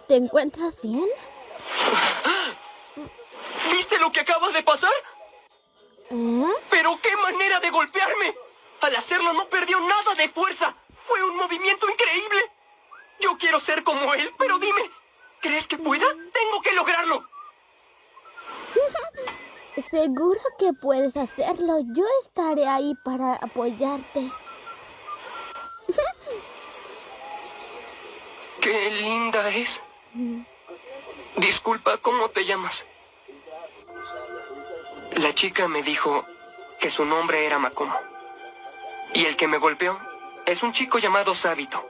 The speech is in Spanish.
¿Te encuentras bien? ¿Viste lo que acaba de pasar? ¿Eh? ¡Pero qué manera de golpearme! Al hacerlo no perdió nada de fuerza. Fue un movimiento increíble. Yo quiero ser como él, pero dime, ¿crees que pueda? Tengo que lograrlo. Seguro que puedes hacerlo. Yo estaré ahí para apoyarte. ¡Qué linda es! Disculpa, ¿cómo te llamas? La chica me dijo que su nombre era Makomo. Y el que me golpeó es un chico llamado Sabito.